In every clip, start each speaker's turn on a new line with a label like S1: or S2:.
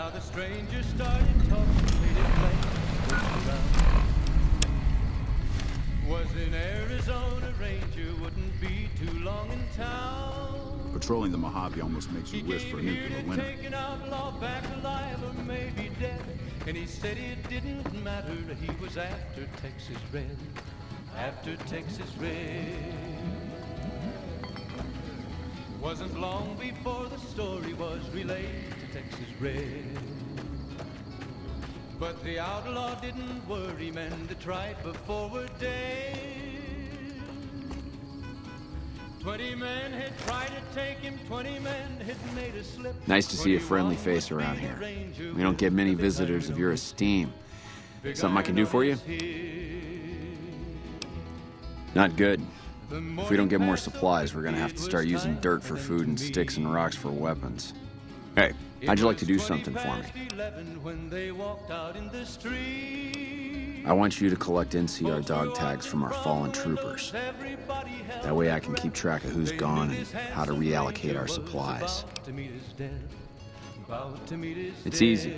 S1: Now the stranger started talking, made it plain, looked around. Was in Arizona, ranger wouldn't be too long in town.
S2: Patrolling the Mojave almost makes you wish for a nuclear winter.
S1: Taken outlaw back alive or maybe dead. And he said it didn't matter, he was after Texas Red. After Texas Red. Wasn't long before the story was relayed to Texas Red. But the outlaw didn't worry, men that tried before were dead. 20 men had tried to take him, 20 men had made a slip.
S3: Nice to see a friendly face around here. We don't get many visitors of your esteem. Something I can do for you? Not good. If we don't get more supplies, we're gonna have to start using dirt for food and sticks and rocks for weapons. Hey, how'd you like to do something for me? I want you to collect NCR dog tags from our fallen troopers. That way I can keep track of who's gone and how to reallocate our supplies. It's easy.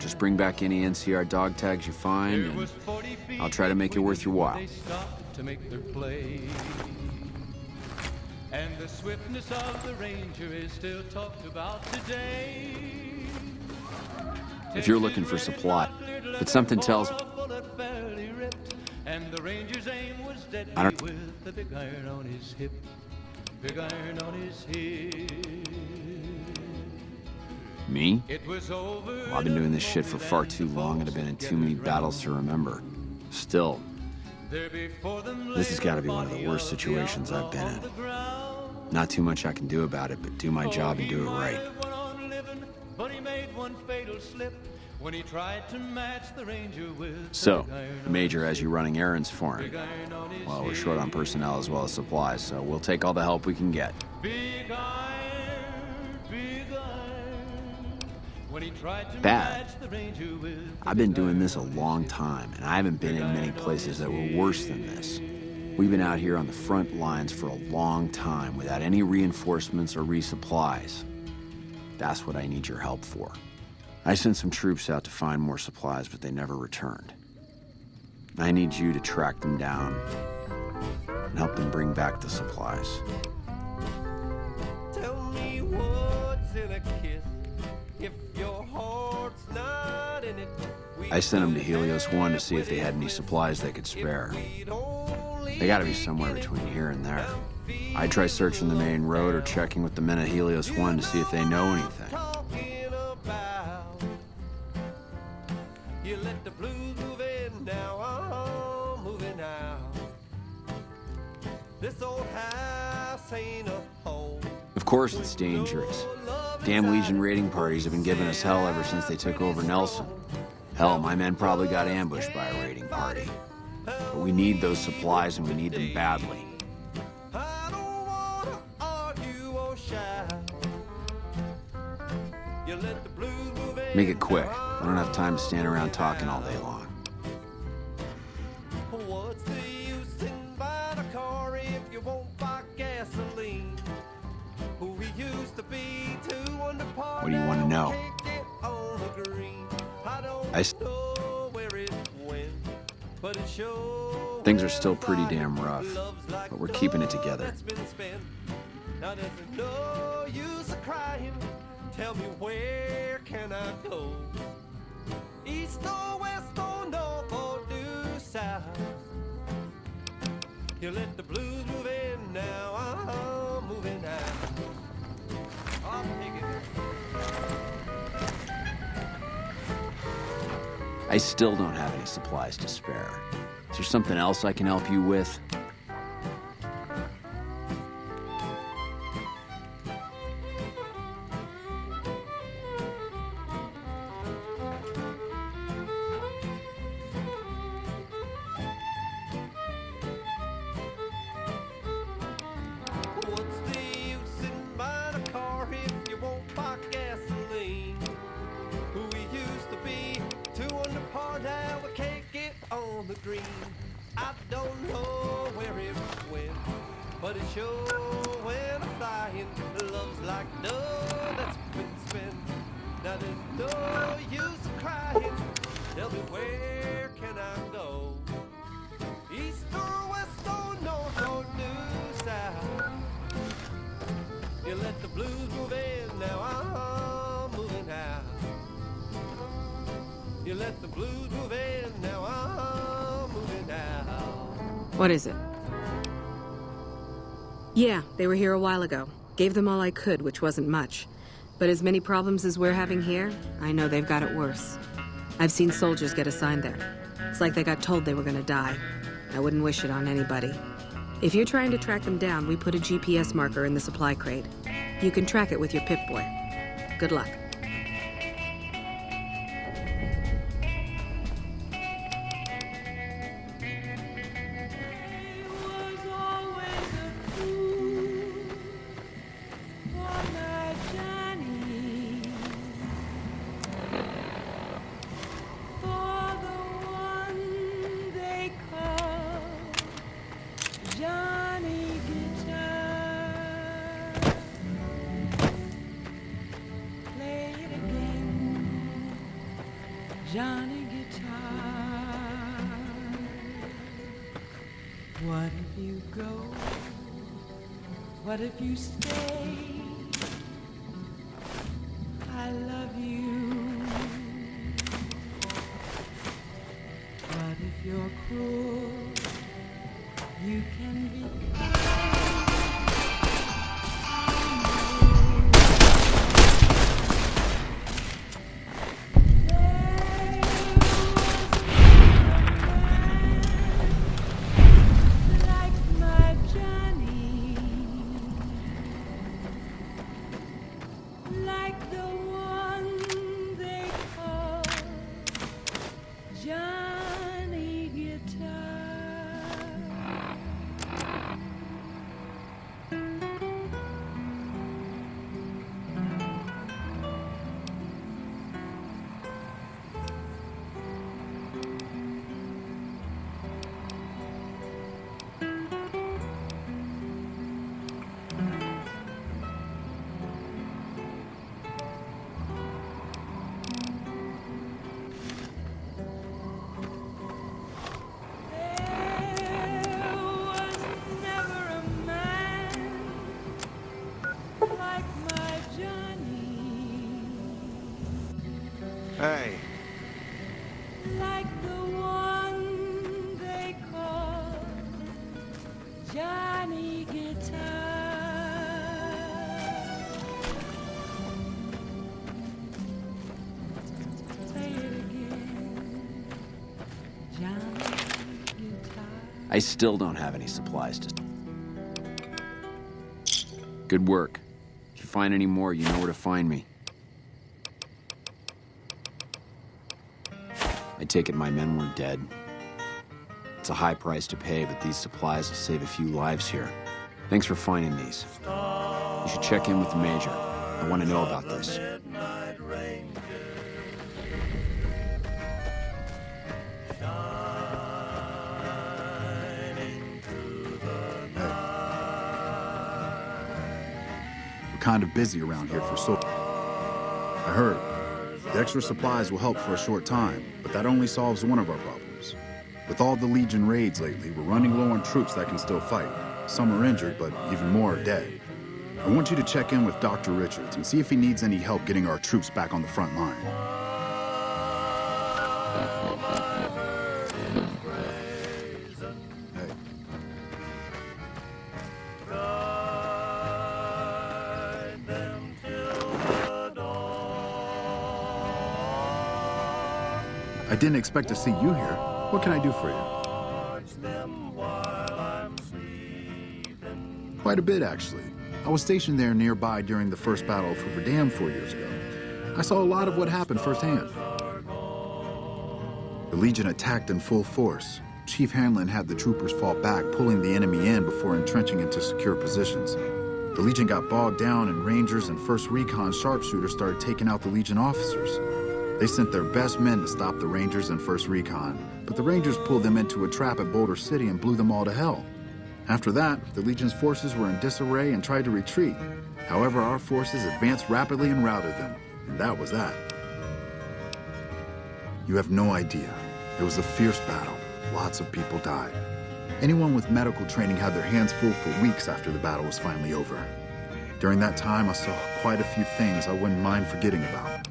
S3: Just bring back any NCR dog tags you find, and I'll try to make it worth your while.
S1: And the swiftness of the ranger is still talked about today.
S3: If you're looking for supply, but something tells me
S1: and the ranger's aim was deadly
S3: I don't
S1: with the big iron on his hip. Big iron on his hip.
S3: Me?
S1: It was over.
S3: Well, I've been doing this shit for far too long and I've been in too many battles to remember. Still, this has got to be one of the worst situations I've been in. Not too much I can do about it, but do my job and do it right. So, the Major has you running errands for him. Well, we're short on personnel as well as supplies, so we'll take all the help we can get. Bad. I've been doing this a long time, and I haven't been in many places that were worse than this. We've been out here on the front lines for a long time without any reinforcements or resupplies. That's what I need your help for. I sent some troops out to find more supplies, but they never returned. I need you to track them down and help them bring back the supplies.
S4: Tell me what's in a kiss if your heart's not in it.
S3: I sent them to Helios 1 to see if they had any supplies they could spare. They gotta be somewhere between here and there. I try searching the main road or checking with the men at Helios 1 to see if they know anything.
S4: You let the blues move in now, I'm moving out. This old house ain't a home.
S3: Of course it's dangerous. Damn Legion raiding parties have been giving us hell ever since they took over Nelson. Hell, my men probably got ambushed by a raiding party. But we need those supplies and we need them badly.
S4: I don't wanna argue or shout. You let the blues move in.
S3: Make it quick. I don't have time to stand around talking all day long.
S4: What's the use in buying a car if you won't buy gasoline? We used to be two under par.
S3: What do you want to know? Things are still pretty damn rough, but we're keeping it together.
S4: Now there's no use of crying. Tell me, where can I go? East or west or north or due south? You let the blues move in now, I'm moving out. I'll take it.
S3: I still don't have any supplies to spare. Is there something else I can help you with?
S4: What's the use in buying a car if you won't buy gasoline? We used to be two under par, now we can't get on the green. I don't know where it went, but it sure went flying. Love's like dough that's been spent. Now there's no use crying. Tell me where can I go? East or west or north or due south. You let the blues move in, now I'm moving out. You let the blues move in, now I'm moving out.
S5: What is it? Yeah, they were here a while ago. Gave them all I could, which wasn't much. But as many problems as we're having here, I know they've got it worse. I've seen soldiers get assigned there. It's like they got told they were gonna die. I wouldn't wish it on anybody. If you're trying to track them down, we put a GPS marker in the supply crate. You can track it with your Pip-Boy. Good luck.
S6: Johnny Guitar. What if you go? What if you stay? I love you. What if you're cruel? You can be
S4: Hey.
S6: like the one they call Johnny Guitar. Say it again, Johnny Guitar.
S3: I still don't have any supplies to... Good work. If you find any more, you know where to find me. I take it my men weren't dead. It's a high price to pay, but these supplies will save a few lives here. Thanks for finding these. You should check in with the Major. I want to know about this.
S2: We're kind of busy around here for I heard. The extra supplies will help for a short time, but that only solves one of our problems. With all the Legion raids lately, we're running low on troops that can still fight. Some are injured, but even more are dead. I want you to check in with Dr. Richards and see if he needs any help getting our troops back on the front line. Hey. I didn't expect to see you here. What can I do for you? Quite a bit, actually. I was stationed there nearby during the first battle for Verdun 4 years ago. I saw a lot of what happened firsthand. The Legion attacked in full force. Chief Hanlon had the troopers fall back, pulling the enemy in before entrenching into secure positions. The Legion got bogged down, and Rangers and 1st Recon sharpshooters started taking out the Legion officers. They sent their best men to stop the Rangers and 1st Recon, but the Rangers pulled them into a trap at Boulder City and blew them all to hell. After that, the Legion's forces were in disarray and tried to retreat. However, our forces advanced rapidly and routed them. and that was that. You have no idea. It was a fierce battle. Lots of people died. Anyone with medical training had their hands full for weeks after the battle was finally over. During that time, I saw quite a few things I wouldn't mind forgetting about.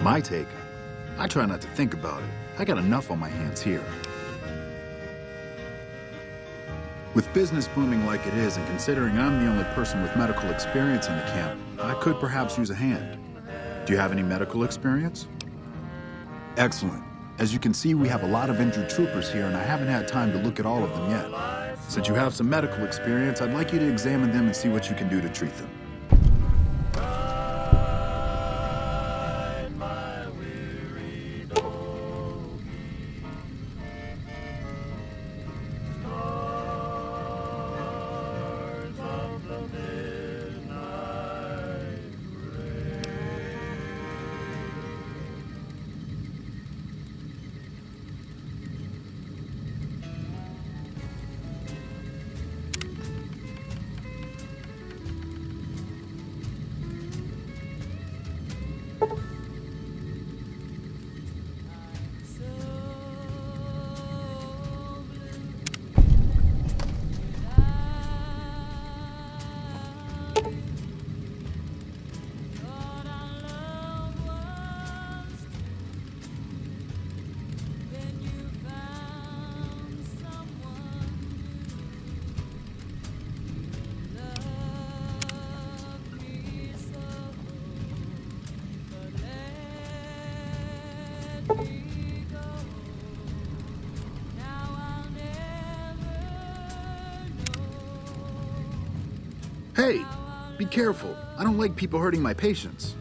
S2: My take? I try not to think about it. I got enough on my hands here. With business booming like it is, and considering I'm the only person with medical experience in the camp, I could perhaps use a hand. Do you have any medical experience? Excellent. As you can see, we have a lot of injured troopers here, and I haven't had time to look at all of them yet. Since you have some medical experience, I'd like you to examine them and see what you can do to treat them. Hey, be careful. I don't like people hurting my patients.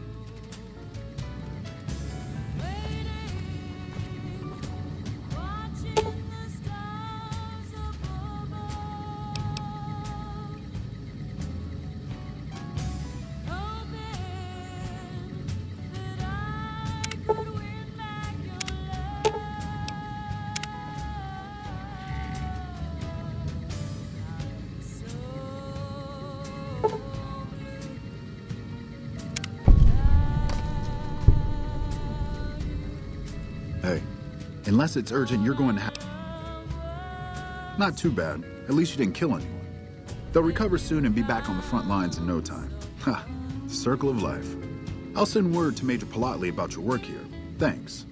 S2: Hey, unless it's urgent, you're going to have... Not too bad. At least you didn't kill anyone. They'll recover soon and be back on the front lines in no time. Ha, the circle of life. I'll send word to Major Palatley about your work here. Thanks.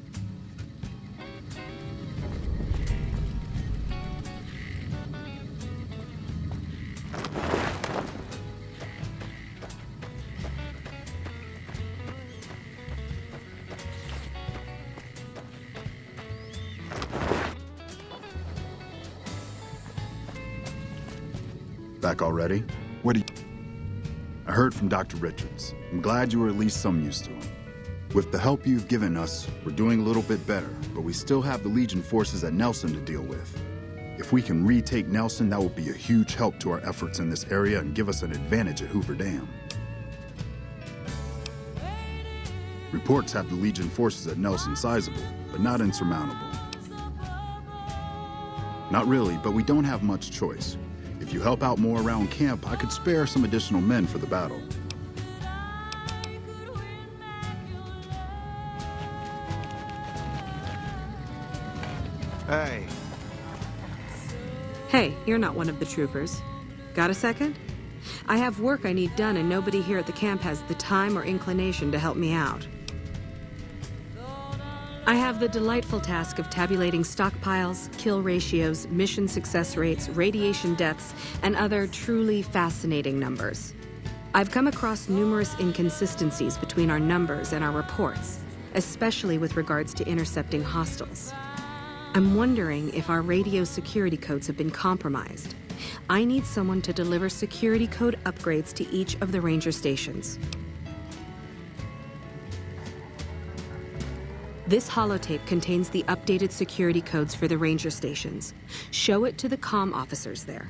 S2: Back already? What do you... I heard from Dr. Richards. I'm glad you were at least some use to him. With the help you've given us, we're doing a little bit better, but we still have the Legion forces at Nelson to deal with. If we can retake Nelson, that will be a huge help to our efforts in this area and give us an advantage at Hoover Dam. Reports have the Legion forces at Nelson sizable, but not insurmountable. Not really, but we don't have much choice. If you help out more around camp, I could spare some additional men for the battle.
S7: Hey.
S5: Hey, you're not one of the troopers. Got a second? I have work I need done, and nobody here at the camp has the time or inclination to help me out. I have the delightful task of tabulating stockpiles, kill ratios, mission success rates, radiation deaths, and other truly fascinating numbers. I've come across numerous inconsistencies between our numbers and our reports, especially with regards to intercepting hostiles. I'm wondering if our radio security codes have been compromised. I need someone to deliver security code upgrades to each of the ranger stations. This holotape contains the updated security codes for the ranger stations. Show it to the comm officers there.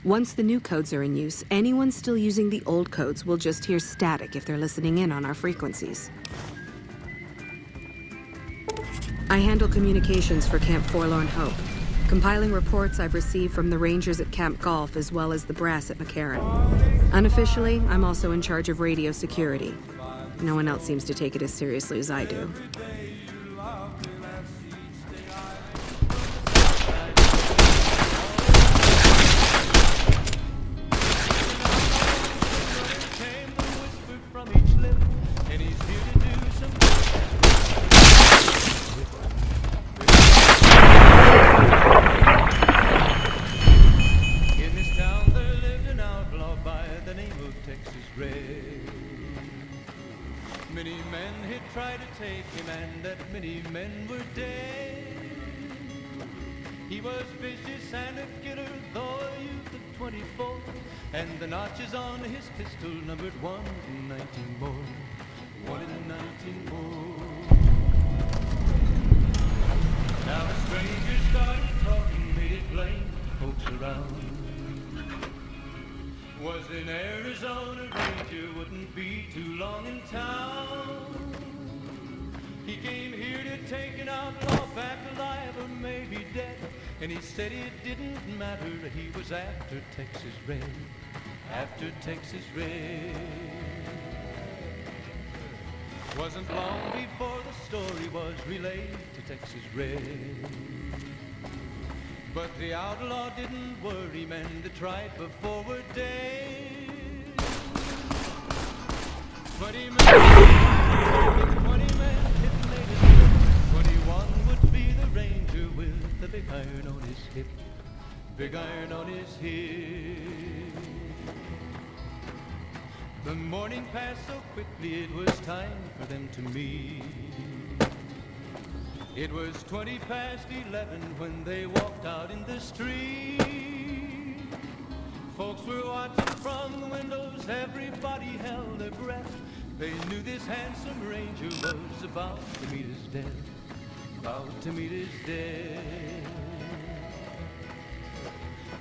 S5: Once the new codes are in use, anyone still using the old codes will just hear static if they're listening in on our frequencies. I handle communications for Camp Forlorn Hope. Compiling reports I've received from the Rangers at Camp Golf as well as the brass at McCarran. Unofficially, I'm also in charge of radio security. No one else seems to take it as seriously as I do.
S1: Many men had tried to take him, and that many men were dead. He was vicious and a killer, though a youth of 24, and the notches on his pistol numbered 1 in 19 more. 1 in 19 more. Now the strangers started talking, made it plain, folks around. Was in Arizona, Ranger wouldn't be too long in town. He came here to take an outlaw back alive or maybe dead, and he said it didn't matter, he was after Texas Red, after Texas Red. Wasn't long before the story was relayed to Texas Red. But the outlaw didn't worry men that tried for forward days. 20 men had made it slip. 21 would be the Ranger with the big iron on his hip. Big iron on his hip. The morning passed so quickly it was time for them to meet. It was 20 past 11 when they walked out in the street. Folks were watching from the windows, everybody held their breath. They knew this handsome Ranger was about to meet his death, about to meet his death.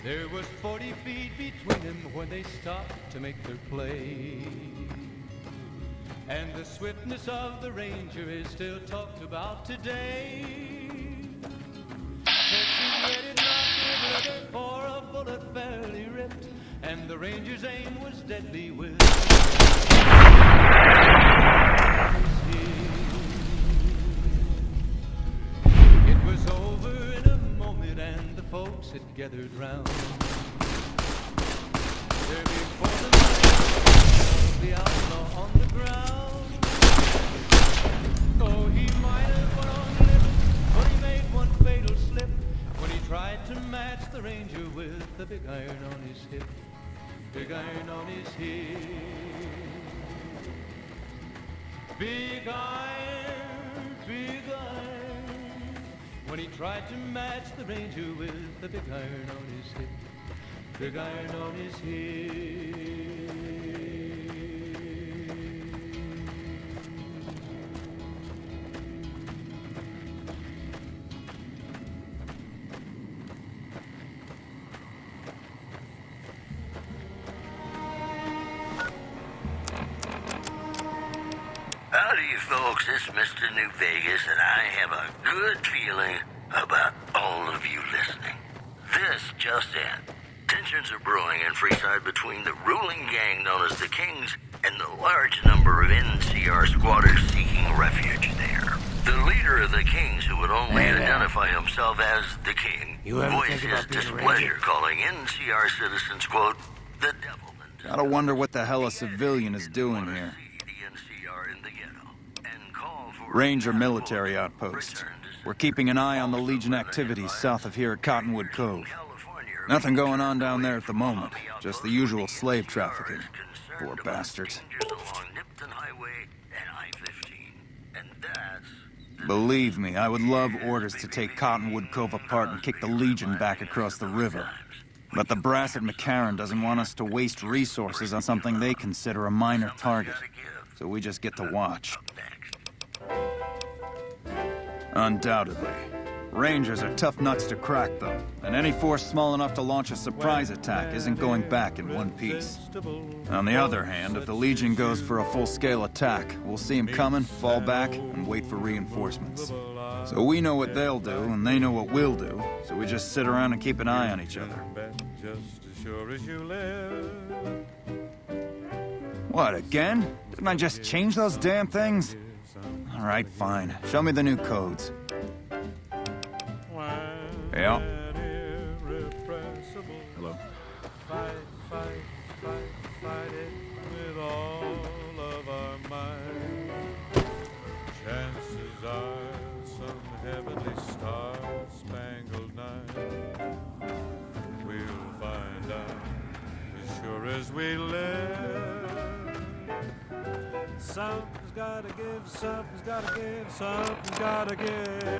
S1: There was 40 feet between them when they stopped to make their play. And the swiftness of the Ranger is still talked about today. Texas Red had knocked his leather for a bullet fairly ripped, and the Ranger's aim was deadly with It was over in a moment, and the folks had gathered round. There before the light, the outlaw on the ground. Oh, he might have went on living, but he made one fatal slip when he tried to match the Ranger with the big iron on his hip. Big iron on his hip. Big iron, big iron. When he tried to match the Ranger with the big iron on his hip. Big iron on his hip.
S7: Howdy, folks. It's Mr. New Vegas, and I have a good feeling about all of you listening. This just in. Tensions are brewing in Freeside between the ruling gang known as the Kings and the large number of NCR squatters seeking refuge there. The leader of the Kings, who would only identify himself as the King, voiced his displeasure, calling NCR citizens, quote, the devil.
S8: Gotta wonder what the hell a civilian is doing here. Ranger military outpost. We're keeping an eye on the Legion activities south of here at Cottonwood Cove. Nothing going on down there at the moment. Just the usual slave trafficking. Poor bastards. Believe me, I would love orders to take Cottonwood Cove apart and kick the Legion back across the river. But the brass at McCarran doesn't want us to waste resources on something they consider a minor target. So we just get to watch. Undoubtedly. Rangers are tough nuts to crack, though, and any force small enough to launch a surprise attack isn't going back in one piece. On the other hand, if the Legion goes for a full-scale attack, we'll see them coming, fall back, and wait for reinforcements. So we know what they'll do, and they know what we'll do. So we just sit around and keep an eye on each other.
S1: Just as sure as you live.
S8: What, again? Didn't I just change those damn things? All right, fine. Show me the new codes. Yeah.
S2: Hello?
S1: Fight, fight, fight, fight it with all of our might. Chances are some heavenly star-spangled night we'll find out as sure as we live. Something's gotta give, something's gotta give, something's gotta give.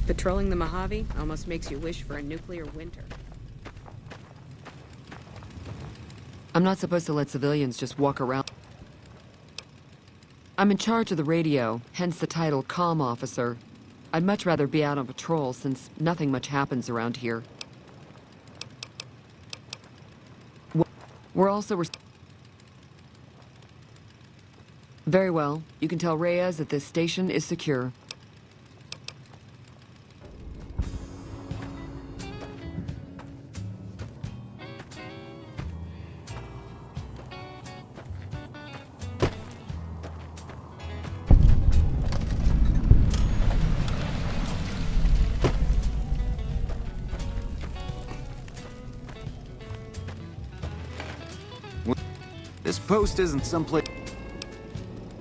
S5: Patrolling the Mojave almost makes you wish for a nuclear winter.
S9: I'm not supposed to let civilians just walk around. I'm in charge of the radio, hence the title Comm Officer. I'd much rather be out on patrol since nothing much happens around here. We're also... Very well. You can tell Reyes that this station is secure.
S8: This post isn't someplace...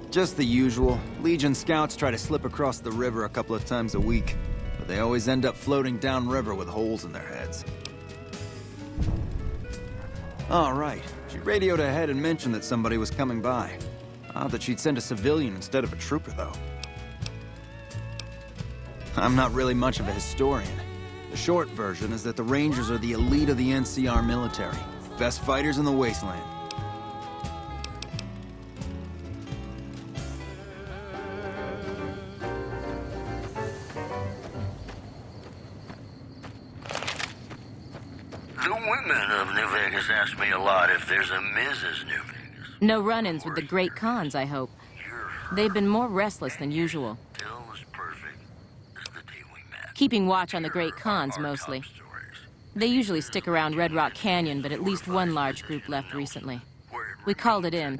S8: Just the usual. Legion scouts try to slip across the river a couple of times a week, but they always end up floating downriver with holes in their heads. All right. She radioed ahead and mentioned that somebody was coming by. Odd that she'd send a civilian instead of a trooper, though. I'm not really much of a historian. The short version is that the Rangers are the elite of the NCR military. Best fighters in the wasteland.
S7: The women of New Vegas ask me a lot if there's a Mrs. New Vegas.
S10: No run-ins with the great cons, I hope. They've been more restless than usual.
S7: Still as perfect as the day we met.
S10: Keeping watch on the great cons, mostly. They usually stick around Red Rock Canyon, but at least one large group left recently. We called it in,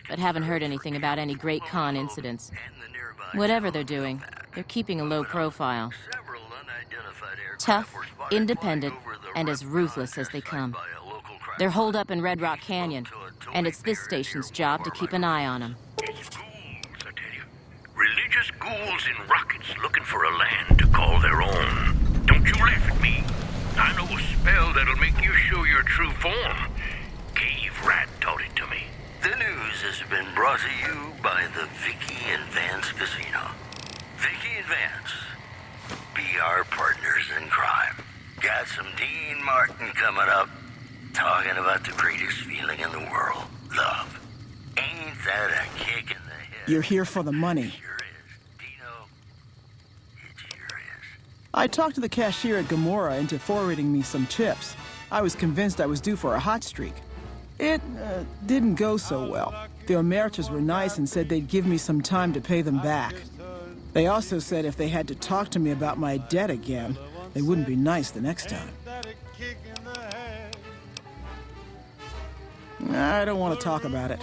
S10: but haven't heard anything about any great con incidents. Whatever they're doing, they're keeping a low profile. Tough, independent, and as ruthless as they come. They're holed up in Red Rock Canyon, and it's this station's job to keep an eye on them.
S7: It's ghouls, I tell you. Religious ghouls in rockets looking for a land to call their own. Don't you laugh at me. I know a spell that'll make you show your true form. Cave Rat taught it to me. The news has been brought to you by the Vicky and Vance Casino. Vicky and Vance, be our partners in crime. Got some Dean Martin coming up, talking about the greatest feeling in the world, love. Ain't that a kick in the head?
S11: You're here for the money.
S7: Sure is. Dino,
S11: I talked to the cashier at Gamora into forwarding me some chips. I was convinced I was due for a hot streak. It didn't go so well. The Omertas were nice and said they'd give me some time to pay them back. They also said if they had to talk to me about my debt again, they wouldn't be nice the next time. I don't want to talk about it.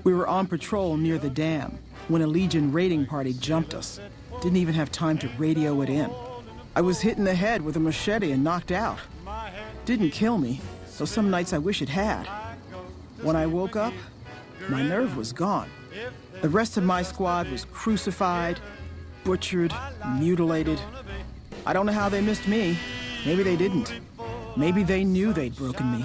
S11: We were on patrol near the dam when a Legion raiding party jumped us. Didn't even have time to radio it in. I was hit in the head with a machete and knocked out. Didn't kill me, though some nights I wish it had. When I woke up, my nerve was gone. The rest of my squad was crucified, butchered, mutilated. I don't know how they missed me. Maybe they didn't. Maybe they knew they'd broken me.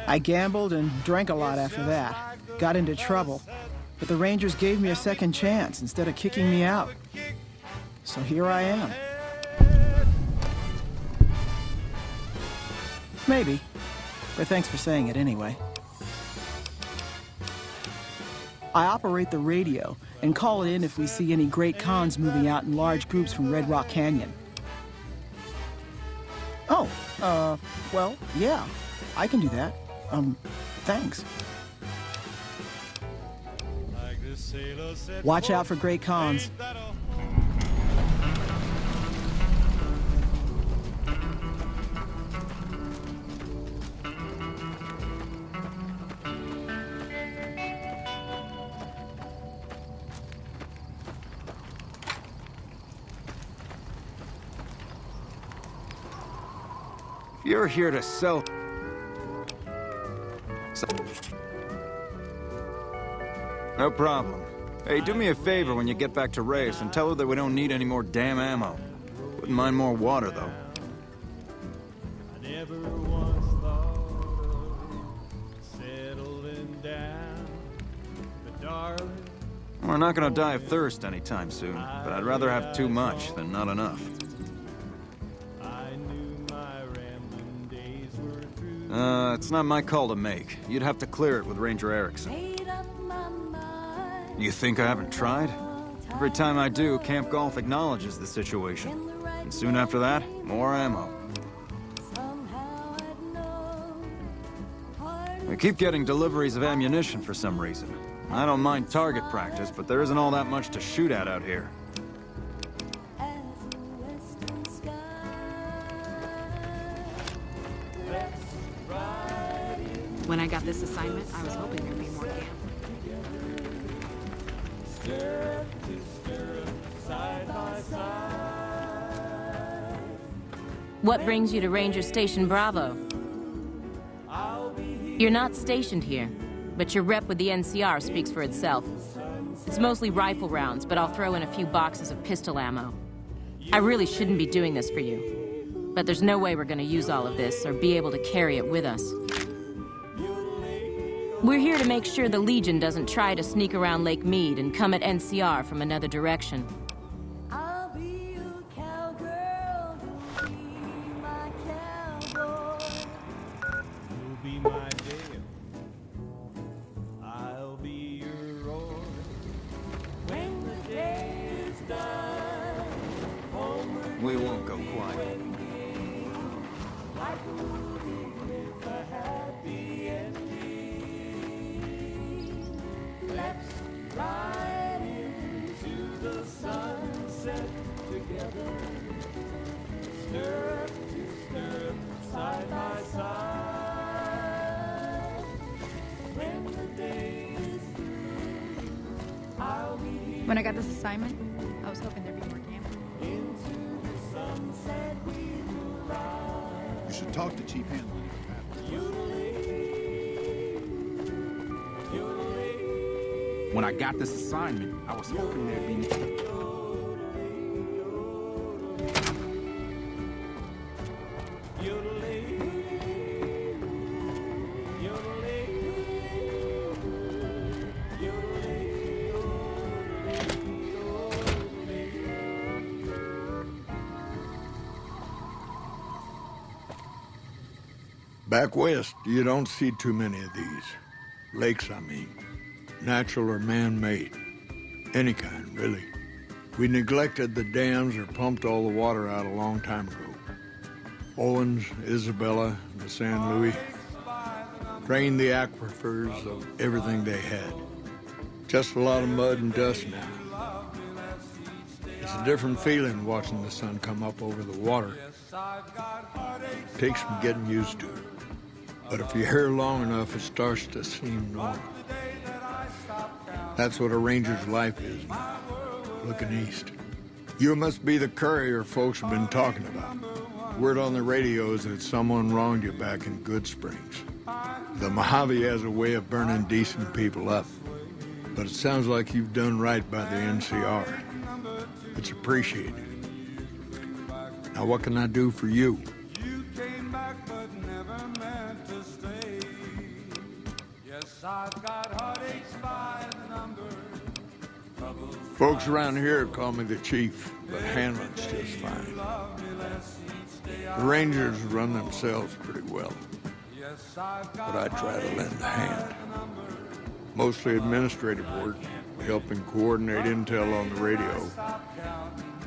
S11: I gambled and drank a lot after that. Got into trouble. But the Rangers gave me a second chance instead of kicking me out. So here I am. Maybe. But thanks for saying it anyway. I operate the radio and call it in if we see any great cons moving out in large groups from Red Rock Canyon. Oh, well, yeah, I can do that. Thanks. Watch out for great cons.
S8: You're here to sell... No problem. Hey, do me a favor when you get back to Reyes and tell her that we don't need any more damn ammo. Wouldn't mind more water, though.
S1: I never once thought of settling down, but darling,
S8: We're not gonna die of thirst anytime soon, but I'd rather have too much than not enough.
S1: I knew my rambling days were through.
S8: It's not my call to make. You'd have to clear it with Ranger Erickson. You think I haven't tried? Every time I do, Camp Golf acknowledges the situation. And soon after that, more ammo. I keep getting deliveries of ammunition for some reason. I don't mind target practice, but there isn't all that much to shoot at out here.
S5: When I got this assignment, I was hoping there'd be more gambling.
S10: What brings you to Ranger Station Bravo? You're not stationed here, but your rep with the NCR speaks for itself. It's mostly rifle rounds, but I'll throw in a few boxes of pistol ammo. I really shouldn't be doing this for you, but there's no way we're gonna use all of this or be able to carry it with us. We're here to make sure the Legion doesn't try to sneak around Lake Mead and come at NCR from another direction.
S8: We won't go quiet.
S1: Right into the sunset together, stirrup to stirrup, side by side. When the day is through, I'll be here.
S12: When I got this assignment, I was hoping there'd be more gambling.
S1: Into the sunset we will ride.
S2: You should talk to Chief Hanlon.
S13: When I got this assignment, I was hoping there'd be...
S14: Back west, you don't see too many of these. Lakes, I mean. Natural or man-made. Any kind, really. We neglected the dams or pumped all the water out a long time ago. Owens, Isabella, and the San Luis drained the aquifers of everything they had. Just a lot of mud and dust now. It's a different feeling watching the sun come up over the water. It takes some getting used to it. But if you're here long enough, it starts to seem normal. That's what a ranger's life is now, looking east. You must be the courier folks have been talking about. Word on the radio is that someone wronged you back in Good Springs. The Mojave has a way of burning decent people up, but it sounds like you've done right by the NCR. It's appreciated. Now what can I do for you? Folks around here call me the chief, but Hanlon's just fine. The Rangers run themselves pretty well, but I try to lend a hand. Mostly administrative work, helping coordinate intel on the radio.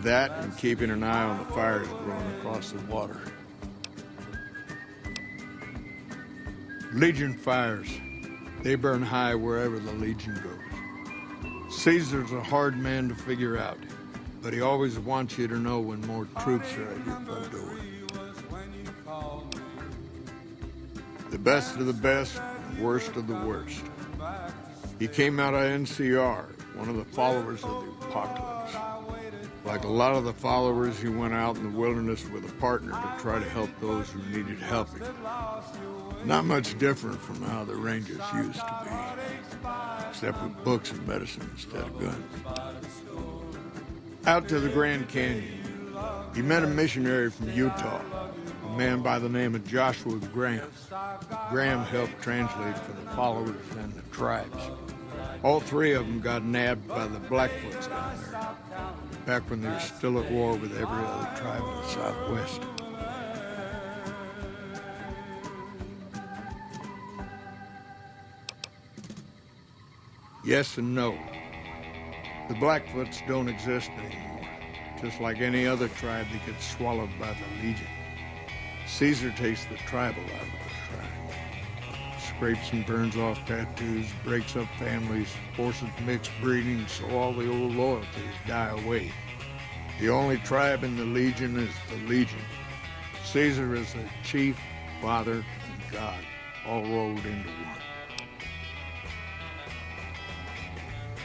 S14: That and keeping an eye on the fires growing across the water. Legion fires. They burn high wherever the Legion goes. Caesar's a hard man to figure out, but he always wants you to know when more troops are at your front door. The best of the best, worst of the worst. He came out of NCR, one of the followers of the apocalypse. Like a lot of the followers, he went out in the wilderness with a partner to try to help those who needed helping. Not much different from how the Rangers used to be, except with books and medicine instead of guns. Out to the Grand Canyon, he met a missionary from Utah, a man by the name of Joshua Graham. Graham helped translate for the followers and the tribes. All three of them got nabbed by the Blackfoots down there, back when they were still at war with every other tribe in the Southwest. Yes and no. The Blackfoots don't exist anymore. Just like any other tribe that gets swallowed by the Legion. Caesar takes the tribal out of the tribe. Scrapes and burns off tattoos, breaks up families, forces mixed breeding so all the old loyalties die away. The only tribe in the Legion is the Legion. Caesar is the chief, father, and God, all rolled into one.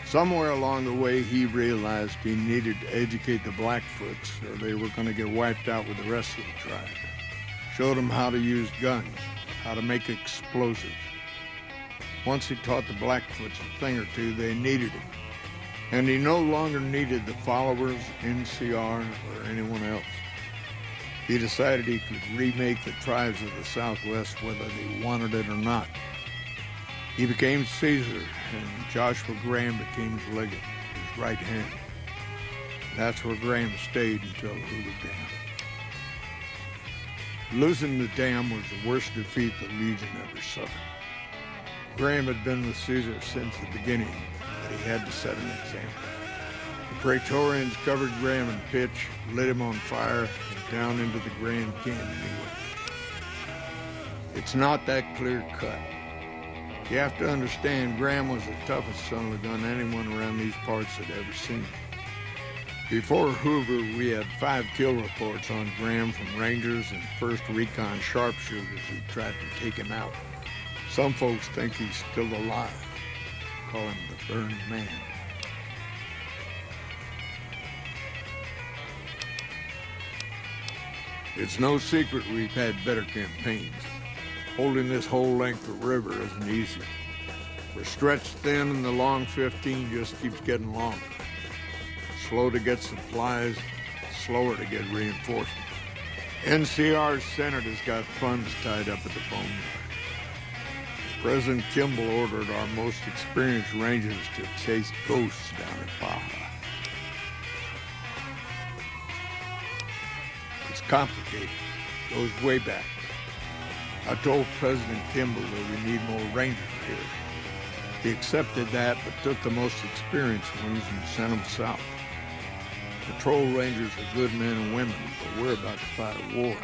S14: Somewhere along the way, he realized he needed to educate the Blackfoots or they were going to get wiped out with the rest of the tribe. Showed them how to use guns, how to make explosives. Once he taught the Blackfoots a thing or two, they needed him. And he no longer needed the followers, NCR, or anyone else. He decided he could remake the tribes of the Southwest whether they wanted it or not. He became Caesar, and Joshua Graham became his legate, his right hand. That's where Graham stayed until Hoover Dam. Losing the dam was the worst defeat the Legion ever suffered. Graham had been with Caesar since the beginning, but he had to set an example. The Praetorians covered Graham in pitch, lit him on fire, and down into the Grand Canyon he went. It's not that clear-cut. You have to understand, Graham was the toughest son of a gun anyone around these parts had ever seen. Before Hoover, we had 5 kill reports on Graham from Rangers and 1st Recon sharpshooters who tried to take him out. Some folks think he's still alive. Call him the Burned Man. It's no secret we've had better campaigns. Holding this whole length of river isn't easy. We're stretched thin and the long 15 just keeps getting longer. Slow to get supplies, slower to get reinforcements. NCR's Senate has got funds tied up at the boneyard. President Kimball ordered our most experienced Rangers to chase ghosts down at Baja. It's complicated. Goes way back. I told President Kimball that we need more Rangers here. He accepted that, but took the most experienced ones and sent them south. Patrol rangers are good men and women, but we're about to fight a war.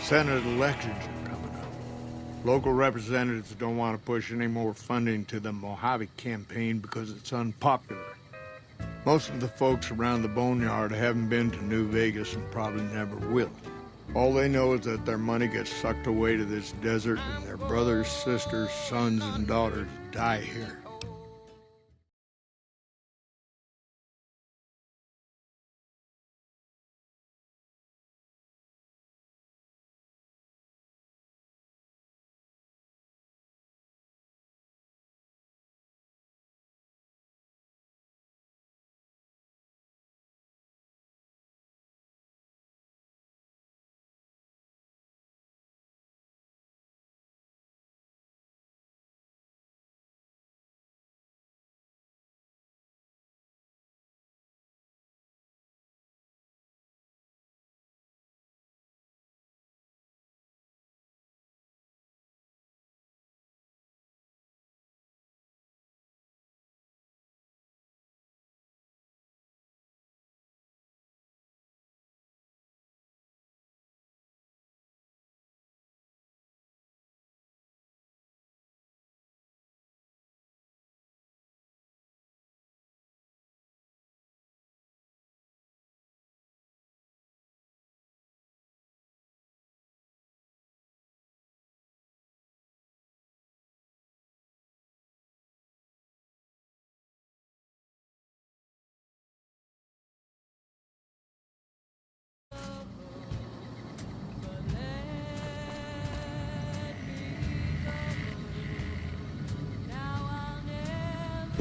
S14: Senate elections are coming up. Local representatives don't want to push any more funding to the Mojave campaign because it's unpopular. Most of the folks around the boneyard haven't been to New Vegas and probably never will. All they know is that their money gets sucked away to this desert and their brothers, sisters, sons, and daughters die here.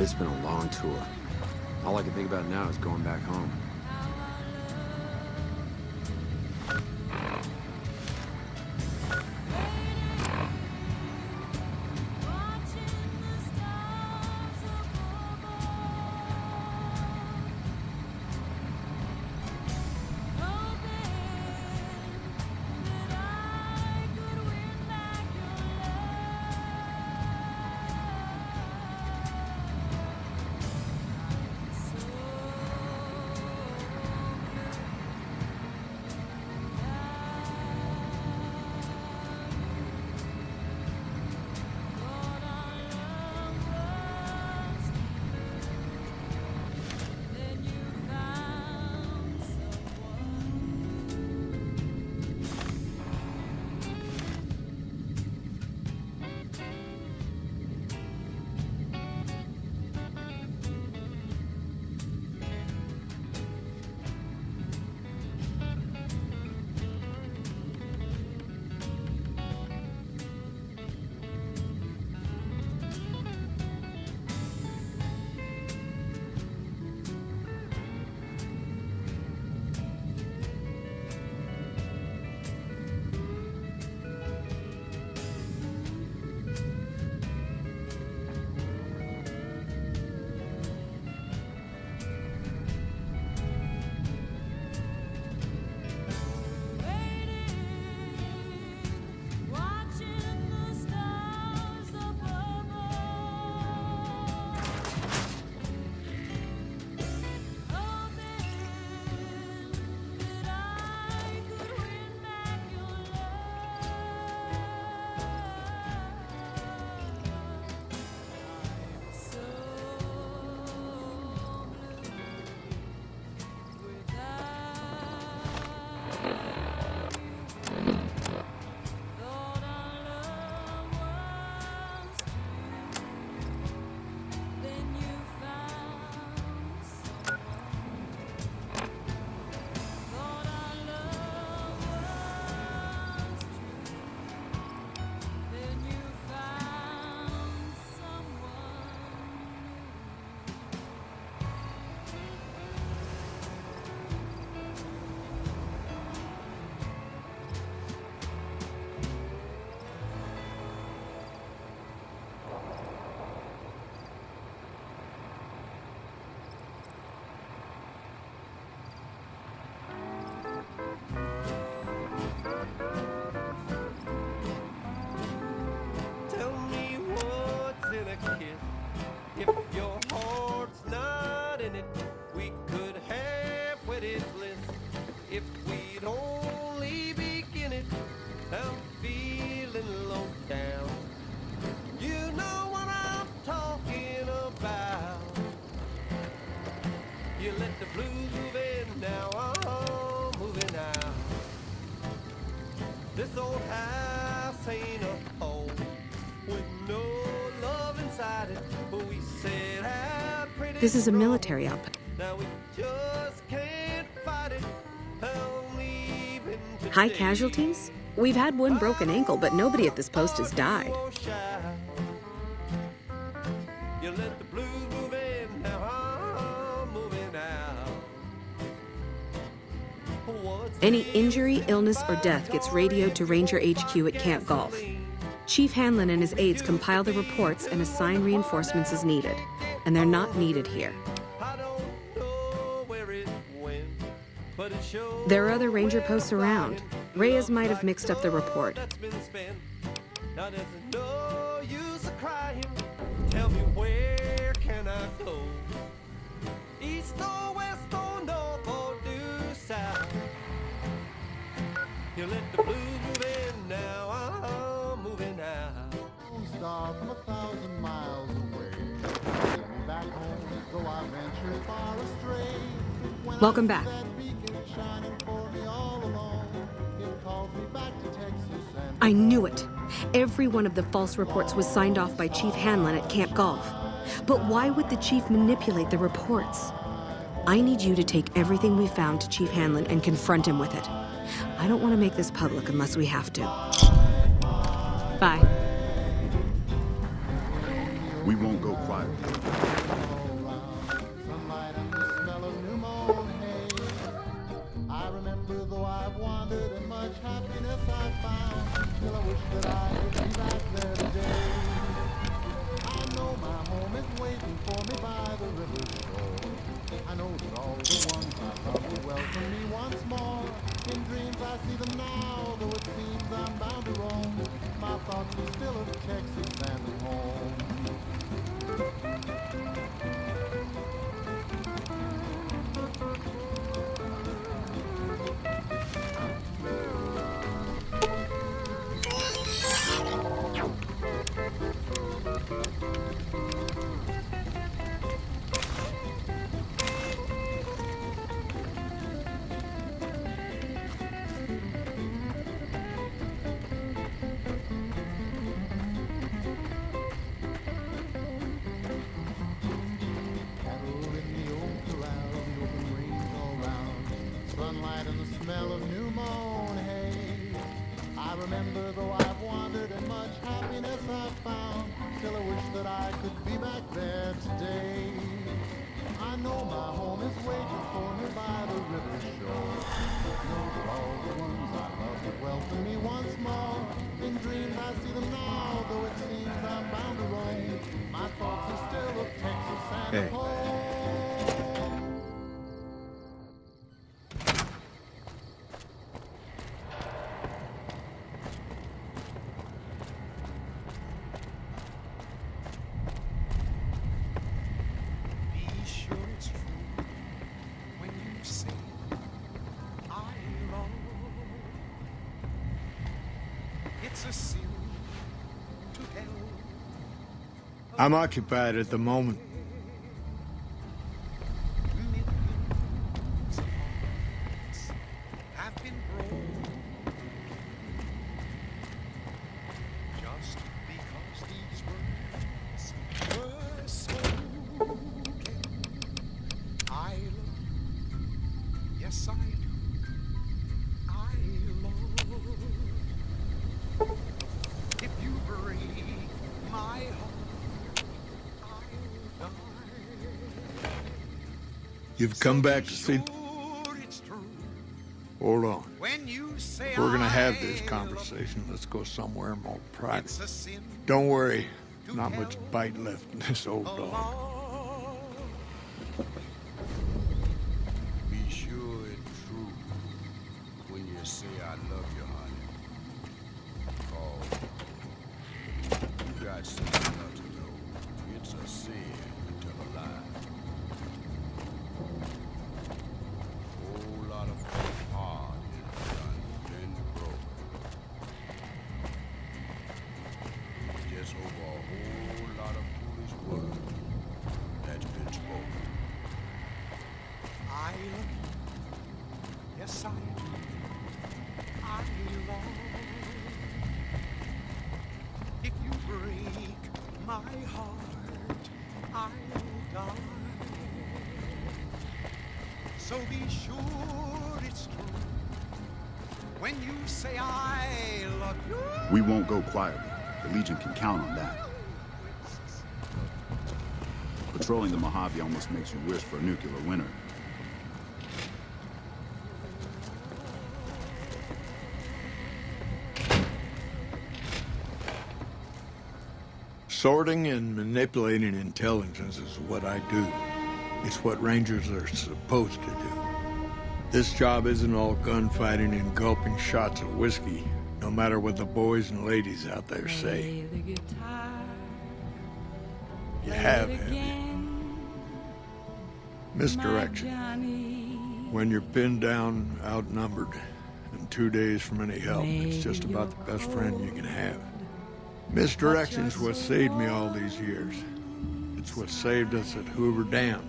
S3: It's been a long tour. All I can think about now is going back home.
S4: This old house ain't a home with no love inside it, but we set out pretty
S5: This is a
S4: strong.
S5: military outpost.
S4: Now we just can't fight it. I'm leaving today.
S5: High casualties? We've had one broken ankle, but nobody at this post has died.
S4: You let the blues move in, now I'm moving out.
S5: Any injury, illness, or death gets radioed to Ranger HQ at Camp Golf. Chief Hanlon and his aides compile the reports and assign reinforcements as needed. And they're not needed here. There are other ranger posts around. Reyes might have mixed up the report.
S4: Now there's no use of crying. Tell me, where can I go? East or west or north or due south? You let the blues move in, now I'm moving out.
S15: Star from 1,000 miles away. Take me back home, though I venture far astray.
S5: Welcome back. I knew it. Every one of the false reports was signed off by Chief Hanlon at Camp Golf. But why would the chief manipulate the reports? I need you to take everything we found to Chief Hanlon and confront him with it. I don't want to make this public unless we have to. Bye.
S2: We won't go quietly.
S15: I remember, though I've wandered, and much happiness I've found. Still I wish that I could be back there today. I know my home is waiting for me by the river shore. I know that all the ones I love will welcome me once more. In dreams I see them now, though it seems I'm bound to roam. My thoughts are still of Texas and of home. Sunlight and the smell of new mown hay. I remember, though I've wandered, and much happiness I've found. Still I wish that I could be back there today. I know my home is waiting for me by the river shore. Know that all the ones I love would welcome me once more. In dreams I see them now, though it seems I'm bound to roam. My thoughts are still of Texas and of home.
S14: I'm occupied at the moment. You've come back to see... Hold on. If we're gonna have this conversation, let's go somewhere more private. Don't worry, not much bite left in this old dog.
S16: Be sure and true when you say I love you, honey. Oh, you got something else to know. It's a sin to tell a lie. Whole lot of heart is done and broke. Just over a whole lot of foolish words.
S17: So be sure it's true when you say I love you.
S2: We won't go quietly. The Legion can count on that. Patrolling the Mojave almost makes you wish for a nuclear winter.
S14: Sorting and manipulating intelligence is what I do. It's what Rangers are supposed to do. This job isn't all gunfighting and gulping shots of whiskey, no matter what the boys and ladies out there say. You have misdirection. When you're pinned down, outnumbered, and 2 days from any help, it's just about the best friend you can have. Misdirection's what saved me all these years. It's what saved us at Hoover Dam.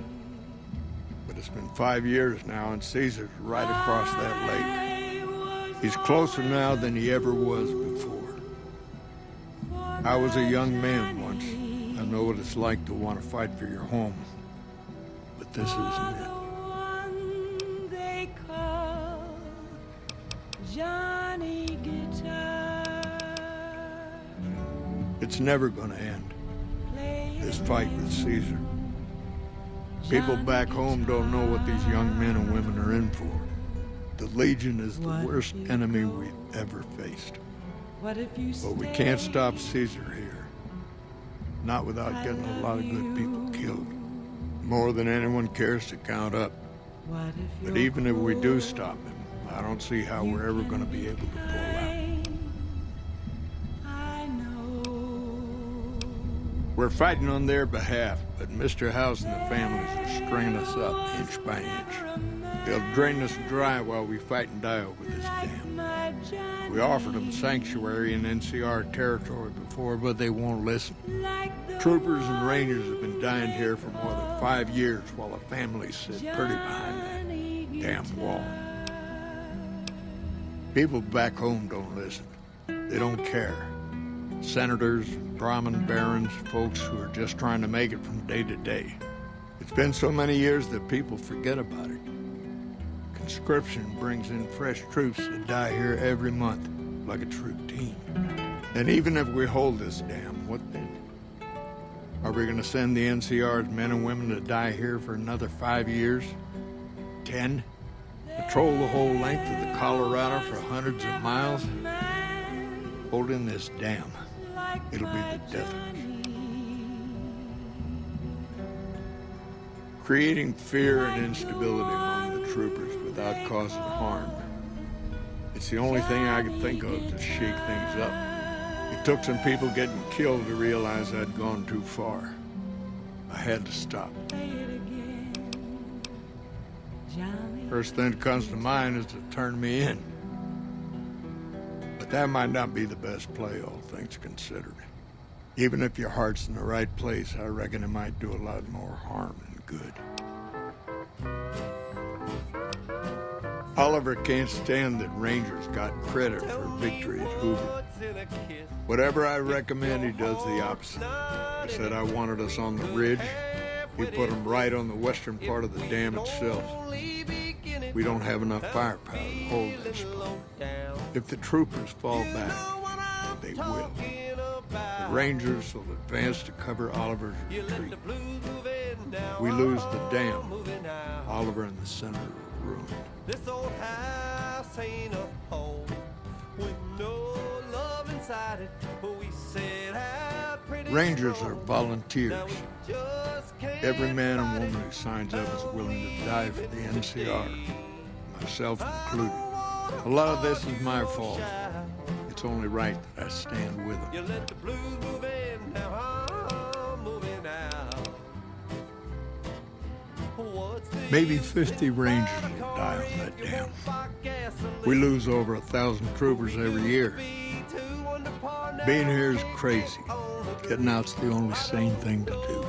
S14: But it's been 5 years now, and Caesar's right across that lake. He's closer now than he ever was before. I was a young man once. I know what it's like to want to fight for your home. But this isn't it. It's never gonna end, this fight with Caesar. People back home don't know what these young men and women are in for. The Legion is the worst enemy we've ever faced. But we can't stop Caesar here. Not without getting a lot of good people killed. More than anyone cares to count up. But even if we do stop him, I don't see how we're ever gonna be able to pull out. We're fighting on their behalf, but Mr. House and the families are stringing us up inch by inch. They'll drain us dry while we fight and die over this dam. We offered them sanctuary in NCR territory before, but they won't listen. Troopers and Rangers have been dying here for more than 5 years while the families sit pretty behind that damn wall. People back home don't listen. They don't care. Senators, Brahmin barons, folks who are just trying to make it from day to day. It's been so many years that people forget about it. Conscription brings in fresh troops that die here every month, like it's routine. And even if we hold this dam, what then? Are we gonna send the NCR's men and women to die here for another 5 years? 10? Patrol the whole length of the Colorado for hundreds of miles? Holding this dam. It'll be the death of us. Creating fear and instability among the troopers without causing harm. It's the only thing I could think of to shake things up. It took some people getting killed to realize I'd gone too far. I had to stop. First thing that comes to mind is to turn me in. But that might not be the best play, all things considered. Even if your heart's in the right place, I reckon it might do a lot more harm than good. Oliver can't stand that Rangers got credit for victory at Hoover. Whatever I recommend, he does the opposite. I said I wanted us on the ridge. He put them right on the western part of the dam itself. We don't have enough firepower to hold that spot. If the troopers fall back, and they will, the Rangers will advance to cover Oliver's retreat. We lose the dam. Oliver in the center of ruin.
S4: This old house ain't a home with no love inside it. We set out pretty
S14: Rangers are volunteers. Every man and woman who signs up is willing to die for the NCR, myself included. A lot of this is my fault. It's only right that I stand with them.
S4: You let the blues move in, now I'm moving out.
S14: Maybe 50 Rangers will die on that dam. We lose over 1,000 troopers every year. Being here is crazy. Getting out's the only sane thing to do.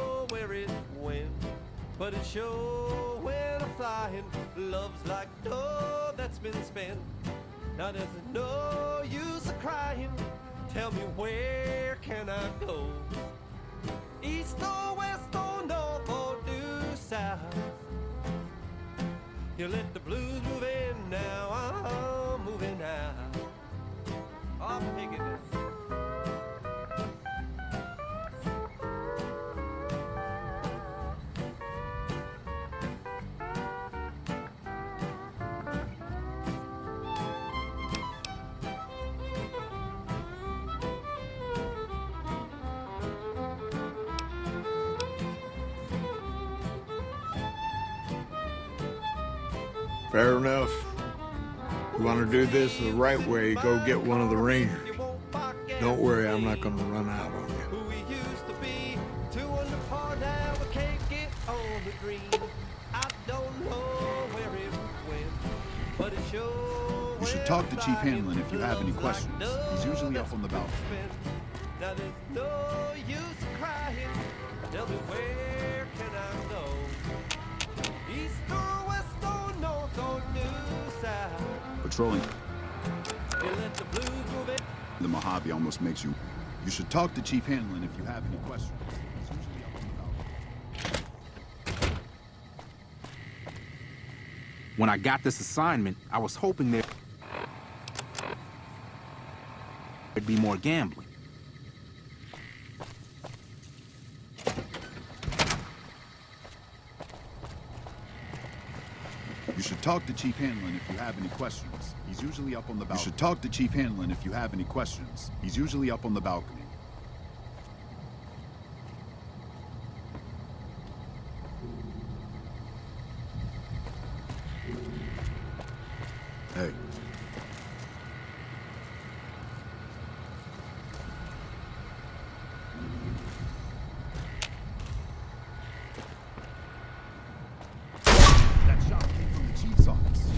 S4: But it sure when I'm flying, love's like dough that's been spent. Now there's no use of crying. Tell me where can I go? East or west or north or due south? You let the blues move in now, I'm moving now. I'll take it now.
S14: Fair enough. You want to do this the right way, go get one of the Rangers. Don't worry, I'm not going to run out on you.
S4: Who we used to be, 2 under par now, we can't get on the green. I don't know where it went, but it sure
S2: You should talk to Chief Hanlon if you have any questions. He's usually up on the balcony.
S4: Now there's no use crying. Tell me, where can I go? East or west or north or new south?
S2: Patrolling
S4: You let the blues move in.
S2: the Mojave almost makes you. You should talk to Chief Hanlon if you have any questions. He's usually up on the balcony.
S13: When I got this assignment, I was hoping there'd be more gambling.
S2: You should talk to Chief Hanlon if you have any questions. He's usually up on the balcony. You should talk to Chief Hanlon if you have any questions. He's usually up on the balcony. Hey. That shot came from the Chief's office.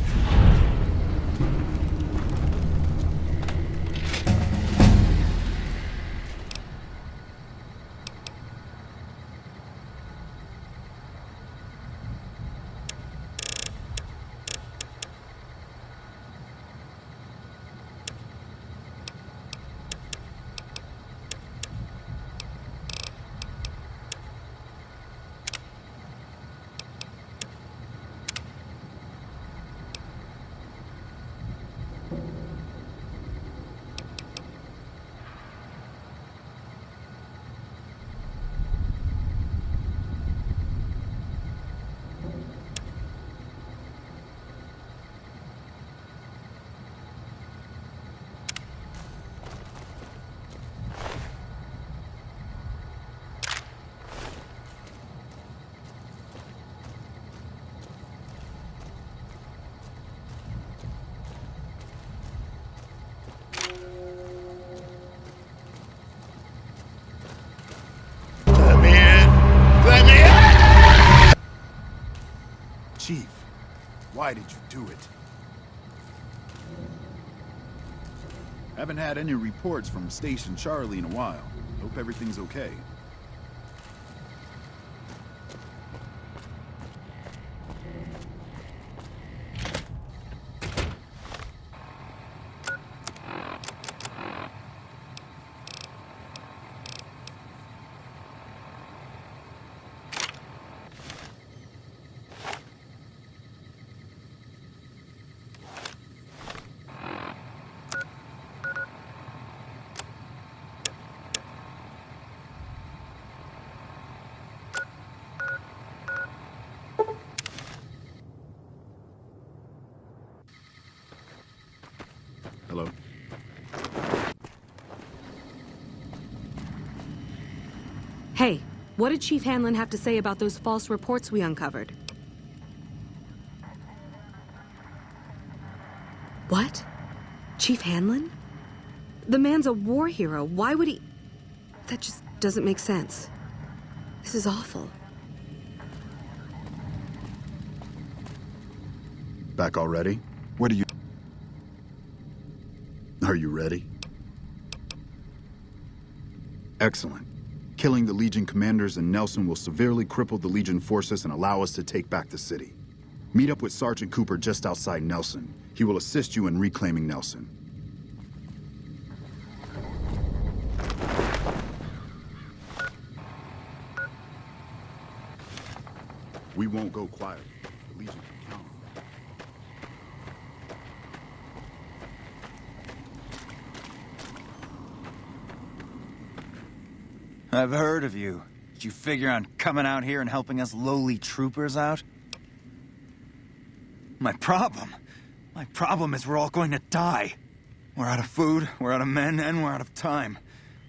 S2: Chief, why did you do it? Haven't had any reports from Station Charlie in a while. Hope everything's okay. Hello?
S5: Hey, what did Chief Hanlon have to say about those false reports we uncovered? What? Chief Hanlon? The man's a war hero. Why would he... That just doesn't make sense. This is awful.
S2: Back already? What are you... Are you ready? Excellent. Killing the Legion commanders and Nelson will severely cripple the Legion forces and allow us to take back the city. Meet up with Sergeant Cooper just outside Nelson. He will assist you in reclaiming Nelson. We won't go quietly. The Legion can count on it.
S8: I've heard of you. Did you figure on coming out here and helping us lowly troopers out? My problem is we're all going to die. We're out of food, we're out of men, and we're out of time.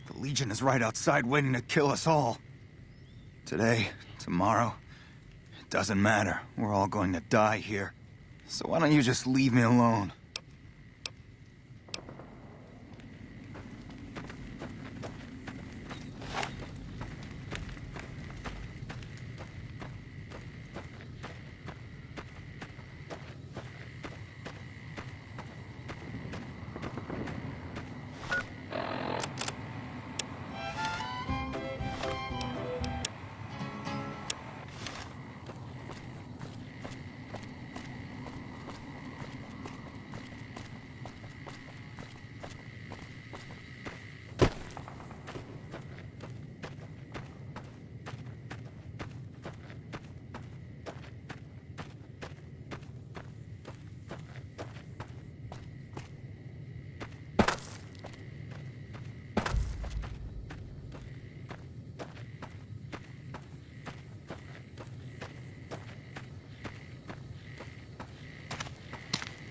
S8: The Legion is right outside waiting to kill us all. Today, tomorrow, it doesn't matter. We're all going to die here. So why don't you just leave me alone?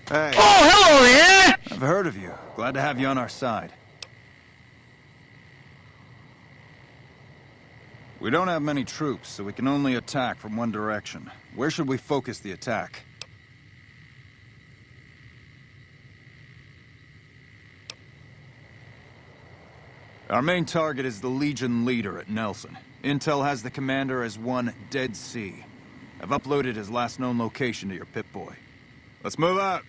S8: Hey.
S18: Oh, hello there!
S8: I've heard of you. Glad to have you on our side. We don't have many troops, so we can only attack from one direction. Where should we focus the attack? Our main target is the Legion leader at Nelson. Intel has the commander as one Dead Sea. I've uploaded his last known location to your Pip-Boy. Let's move out!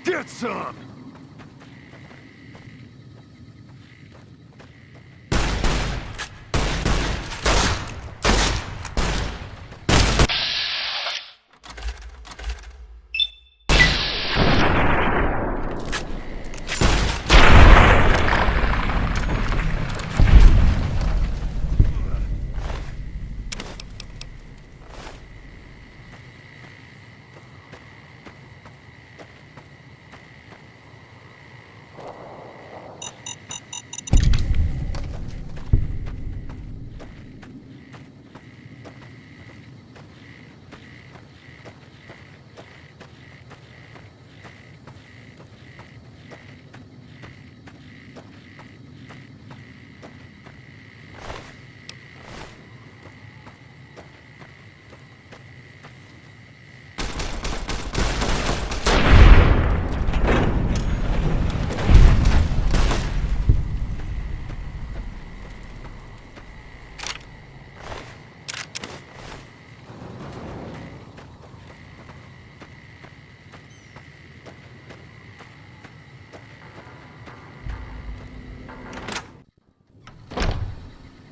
S8: Get some!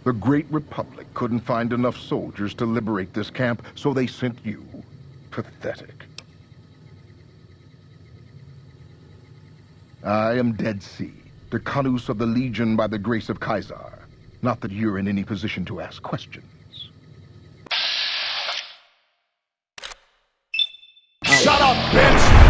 S18: The Great Republic couldn't find enough soldiers to liberate this camp, so they sent you. Pathetic. I am Dead Sea, the Kanus of the Legion by the grace of Kaisar. Not that you're in any position to ask questions.
S19: Shut up, bitch!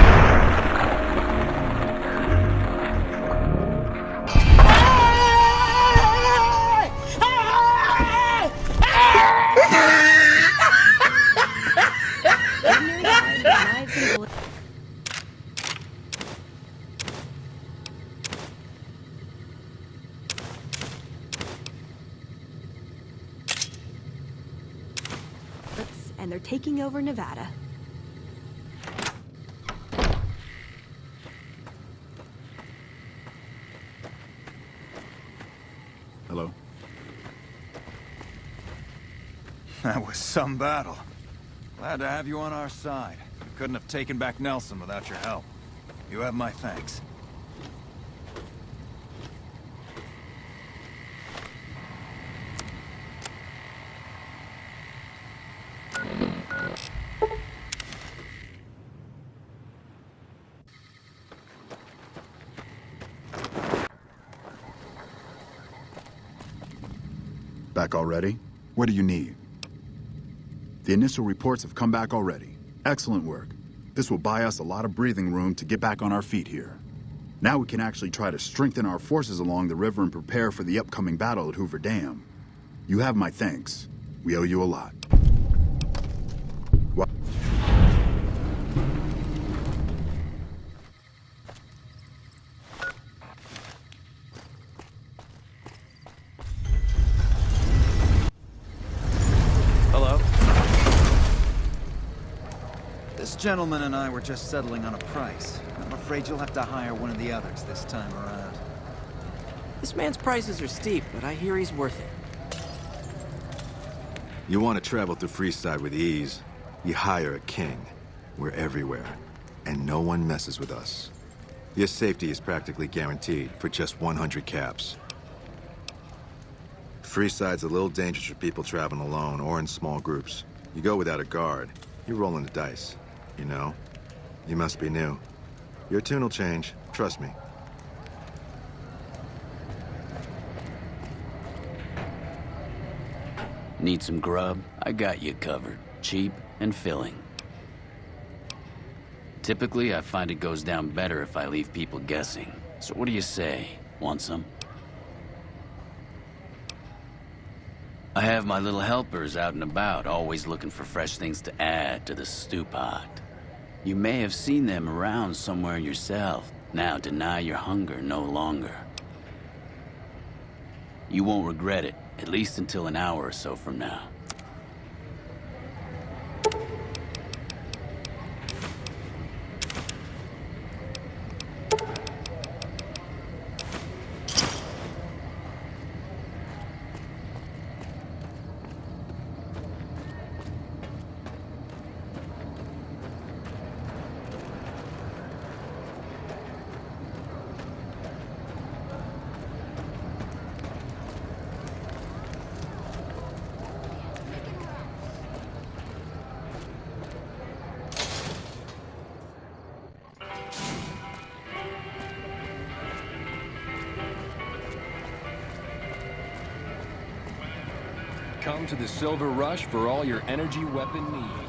S20: And they're taking over Nevada.
S2: Hello?
S8: That was some battle. Glad to have you on our side. Couldn't have taken back Nelson without your help. You have my thanks.
S2: Back already? What do you need? The initial reports have come back already. Excellent work. This will buy us a lot of breathing room to get back on our feet here. Now we can actually try to strengthen our forces along the river and prepare for the upcoming battle at Hoover Dam. You have my thanks. We owe you a lot. What?
S8: Hello? This gentleman and I were just settling on a price. I'm afraid you'll have to hire one of the others this time around.
S21: This man's prices are steep, but I hear he's worth it.
S22: You want to travel through Freeside with ease, you hire a king. We're everywhere, and no one messes with us. Your safety is practically guaranteed for just 100 caps. Freeside's a little dangerous for people traveling alone or in small groups. You go without a guard, you're rolling the dice, you know? You must be new. Your tune will change, trust me.
S23: Need some grub? I got you covered. Cheap and filling. Typically, I find it goes down better if I leave people guessing. So what do you say? Want some? I have my little helpers out and about, always looking for fresh things to add to the stew pot. You may have seen them around somewhere yourself. Now deny your hunger no longer. You won't regret it, at least until an hour or so from now.
S24: Come to the Silver Rush for all your energy weapon needs.